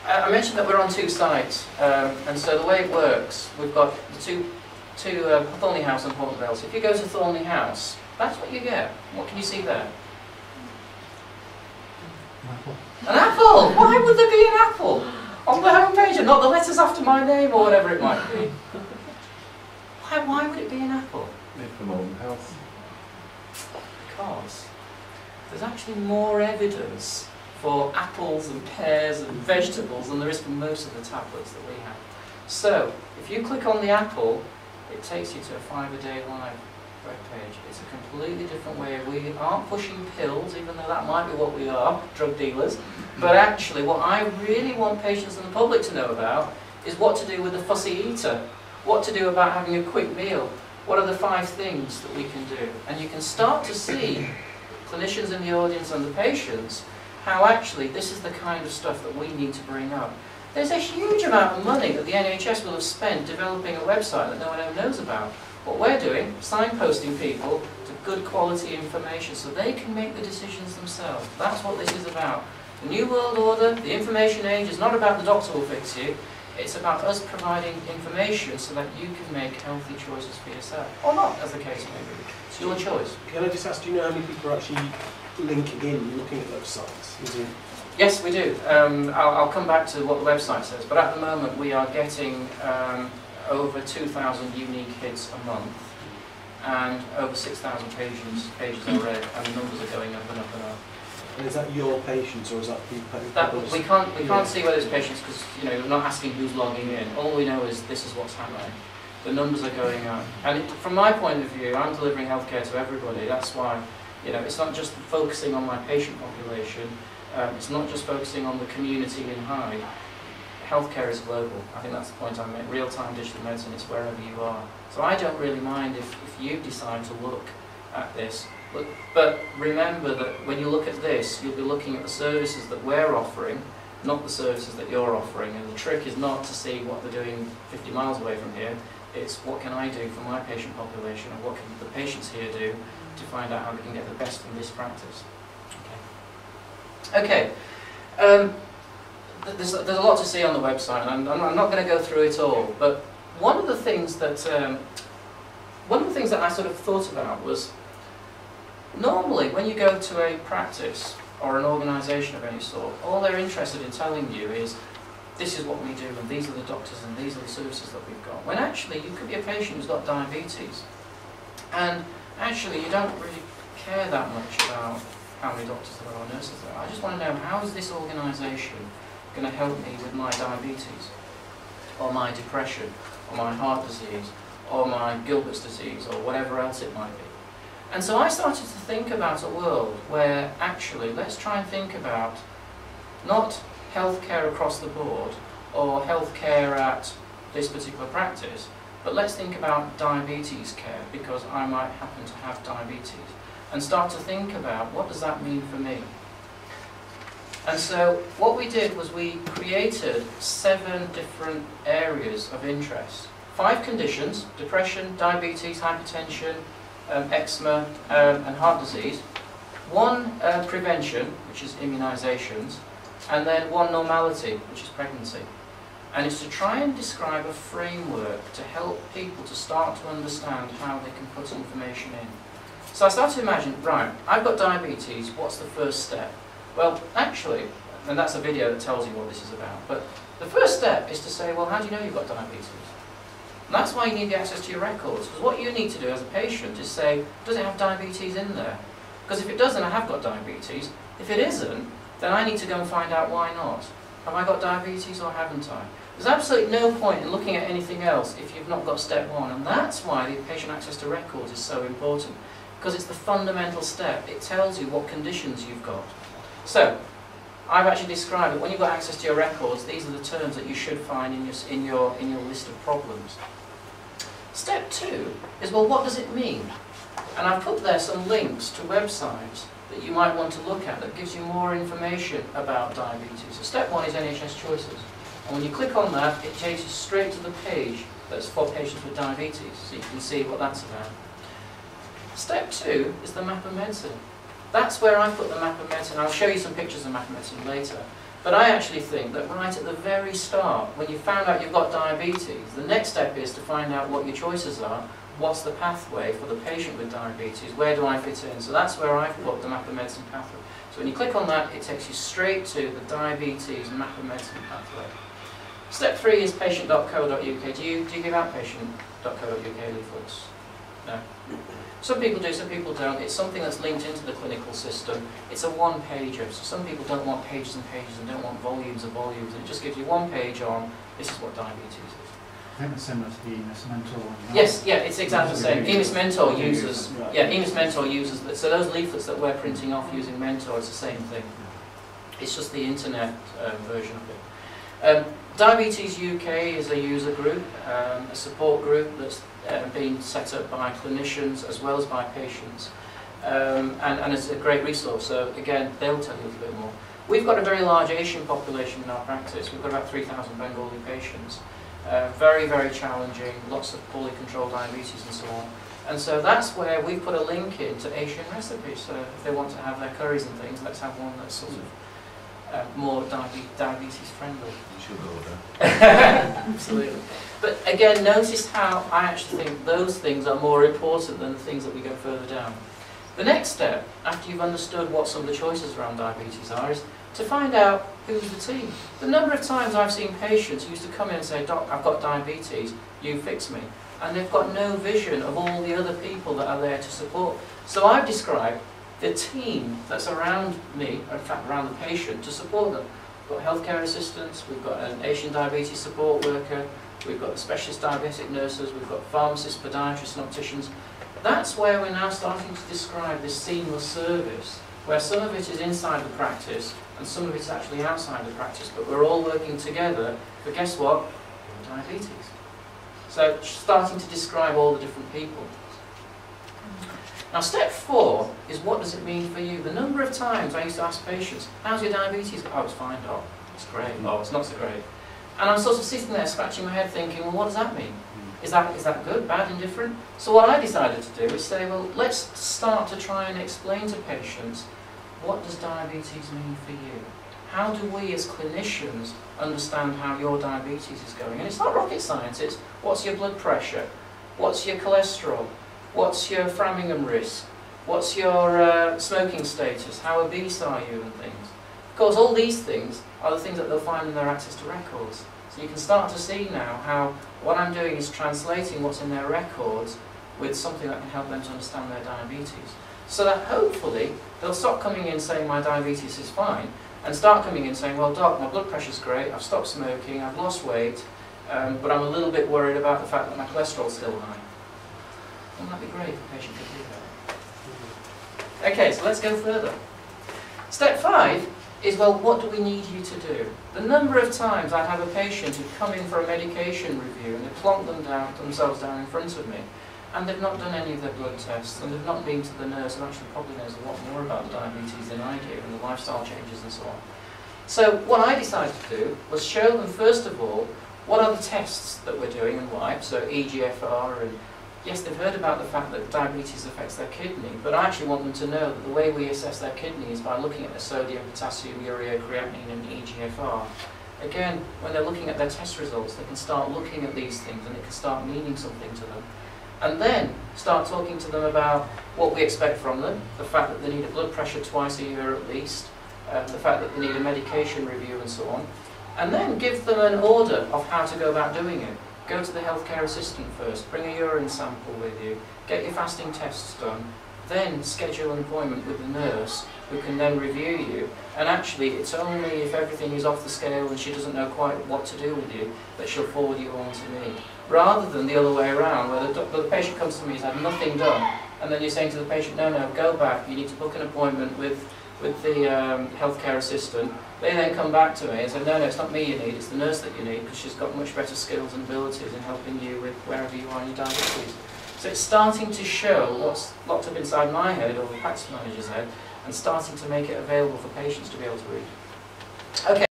I mentioned that we're on 2 sites, and so the way it works, we've got the two Thornley House and Horton Vale. So if you go to Thornley House, that's what you get. What can you see there? An apple. An apple! Why would there be an apple on the homepage and not the letters after my name or whatever it might be? Why would it be an apple? Made for modern health. Because there's actually more evidence for apples and pears and vegetables than there is for most of the tablets that we have. So, if you click on the apple, it takes you to a 5-a-day live webpage. It's a completely different way. We aren't pushing pills, even though that might be what we are, drug dealers. But actually, what I really want patients and the public to know about is what to do with the fussy eater, what to do about having a quick meal, what are the 5 things that we can do. And you can start to see, clinicians in the audience and the patients, how actually this is the kind of stuff that we need to bring up. There's a huge amount of money that the NHS will have spent developing a website that no one ever knows about. What we're doing, signposting people to good quality information so they can make the decisions themselves. That's what this is about. The New World Order, the information age, is not about the doctor will fix you. It's about us providing information so that you can make healthy choices for yourself. Or not, as the case may be. It's your choice. Can I just ask, do you know how many people are actually linking in, looking at those sites? Yes, we do. I'll come back to what the website says, but at the moment we are getting over 2,000 unique hits a month and over 6,000 pages are read, and the numbers are going up and up and up. And is that your patients, or is that people? We can't see whether it's patients because we're not asking who's logging in. All we know is this is what's happening. The numbers are going up, and from my point of view, I'm delivering healthcare to everybody. That's why it's not just focusing on my patient population. It's not just focusing on the community in Hyde. Healthcare is global. I think that's the point I made. Real-time digital medicine is wherever you are. So I don't really mind if you decide to look at this. But remember that when you look at this, you'll be looking at the services that we're offering, not the services that you're offering. And the trick is not to see what they're doing 50 miles away from here. It's what can I do for my patient population, and what can the patients here do to find out how they can get the best from this practice. Okay. There's a lot to see on the website, and I'm not going to go through it all. But one of the things that I sort of thought about was, normally when you go to a practice or an organisation of any sort, all they're interested in telling you is, this is what we do, and these are the doctors, and these are the services that we've got. When actually you could be a patient who's got diabetes, and actually you don't really care that much about how many doctors there are or nurses there are. I just want to know, how is this organisation going to help me with my diabetes, or my depression, or my heart disease, or my Gilbert's disease, or whatever else it might be. And so I started to think about a world where actually, let's try and think about not healthcare across the board, or healthcare at this particular practice, but let's think about diabetes care, because I might happen to have diabetes, and start to think about, what does that mean for me? And so what we did was we created 7 different areas of interest. 5 conditions: depression, diabetes, hypertension, eczema, and heart disease. 1 prevention, which is immunisations, and then 1 normality, which is pregnancy. And it's to try and describe a framework to help people to start to understand how they can put information in. So I started to imagine, right, I've got diabetes, what's the first step? Well, actually, and that's a video that tells you what this is about, but the first step is to say, well, how do you know you've got diabetes? And that's why you need the access to your records, because what you need to do as a patient is say, does it have diabetes in there? Because if it doesn't, I have got diabetes. If it isn't, then I need to go and find out why not. Have I got diabetes or haven't I? There's absolutely no point in looking at anything else if you've not got step 1, and that's why the patient access to records is so important, because it's the fundamental step. It tells you what conditions you've got. So, I've actually described that when you've got access to your records, these are the terms that you should find in your list of problems. Step 2 is, well, what does it mean? And I've put there some links to websites that you might want to look at that gives you more information about diabetes. So step 1 is NHS Choices. And when you click on that, it takes you straight to the page that's for patients with diabetes, so you can see what that's about. Step 2 is the map of medicine. That's where I put the map of medicine. I'll show you some pictures of map of medicine later. But I actually think that right at the very start, when you found out you've got diabetes, the next step is to find out what your choices are. What's the pathway for the patient with diabetes? Where do I fit in? So that's where I've put the Map of Medicine pathway. So when you click on that, it takes you straight to the diabetes Map of Medicine pathway. Step 3 is patient.co.uk. Do you give out patient.co.uk leaflets? No. Some people do, some people don't. It's something that's linked into the clinical system. It's a one-pager. So some people don't want pages and pages and don't want volumes and volumes. And it just gives you one page on, this is what diabetes is. I think it's similar to the EMIS Mentor one. Yes, yeah, it's exactly the same. EMIS Mentor uses, EMIS Mentor uses, so those leaflets that we're printing off using Mentor is the same thing. It's just the internet version of it. Diabetes UK is a user group, a support group that's been set up by clinicians as well as by patients. And it's a great resource, so again, they'll tell you a little bit more. We've got a very large Asian population in our practice. We've got about 3,000 Bengali patients. Very, very challenging, lots of poorly controlled diabetes and so on. And so that's where we've put a link into Asian recipes. So if they want to have their curries and things, let's have one that's sort of more diabetes friendly. You should order. Absolutely. But again, notice how I actually think those things are more important than the things that we go further down. The next step, after you've understood what some of the choices around diabetes are, is to find out who's the team. The number of times I've seen patients who used to come in and say, "Doc, I've got diabetes, you fix me." And they've got no vision of all the other people that are there to support. So I've described the team that's around me, in fact around the patient, to support them. We've got healthcare assistants, we've got an Asian diabetes support worker, we've got specialist diabetic nurses, we've got pharmacists, podiatrists and opticians. That's where we're now starting to describe this seamless service, where some of it is inside the practice and some of it's actually outside the practice, but we're all working together for, guess what? Diabetes. So starting to describe all the different people. Now step 4 is, what does it mean for you? The number of times I used to ask patients, how's your diabetes? Oh, it's fine, Doc. It's great. Oh, it's not so great. And I'm sort of sitting there scratching my head thinking, well, what does that mean? Is that good, bad, indifferent? So what I decided to do is say, well, let's start to try and explain to patients, what does diabetes mean for you? How do we as clinicians understand how your diabetes is going? And it's not rocket science, it's what's your blood pressure? What's your cholesterol? What's your Framingham risk? What's your smoking status? How obese are you and things? Of course, all these things are the things that they'll find in their access to records. So you can start to see now how what I'm doing is translating what's in their records with something that can help them to understand their diabetes. So that hopefully they'll stop coming in saying my diabetes is fine and start coming in saying, well, Doc, my blood pressure's great, I've stopped smoking, I've lost weight, but I'm a little bit worried about the fact that my cholesterol's still high. Wouldn't that be great if a patient could do that? Okay, so let's go further. Step 5 is, well, what do we need you to do? The number of times I have a patient who come in for a medication review and they plonk themselves down in front of me, and they've not done any of their blood tests, and they've not been to the nurse, and actually probably knows a lot more about diabetes than I do, and the lifestyle changes and so on. So what I decided to do was show them, first of all, what are the tests that we're doing and why, so EGFR, and yes, they've heard about the fact that diabetes affects their kidney, but I actually want them to know that the way we assess their kidney is by looking at their sodium, potassium, urea, creatinine and EGFR. Again, when they're looking at their test results, they can start looking at these things and it can start meaning something to them. And then start talking to them about what we expect from them, the fact that they need a blood pressure twice a year at least, the fact that they need a medication review and so on. And then give them an order of how to go about doing it. Go to the healthcare assistant first, bring a urine sample with you, get your fasting tests done, then schedule an appointment with the nurse who can then review you. And actually, it's only if everything is off the scale and she doesn't know quite what to do with you that she'll forward you on to me. Rather than the other way around, where the patient comes to me and has had nothing done, and then you're saying to the patient, no, go back, you need to book an appointment with the healthcare assistant. They then come back to me and say, no, it's not me you need, it's the nurse that you need, because she's got much better skills and abilities in helping you with wherever you are in your diabetes. So it's starting to show what's locked up inside my head or the practice manager's head, and starting to make it available for patients to be able to read. Okay.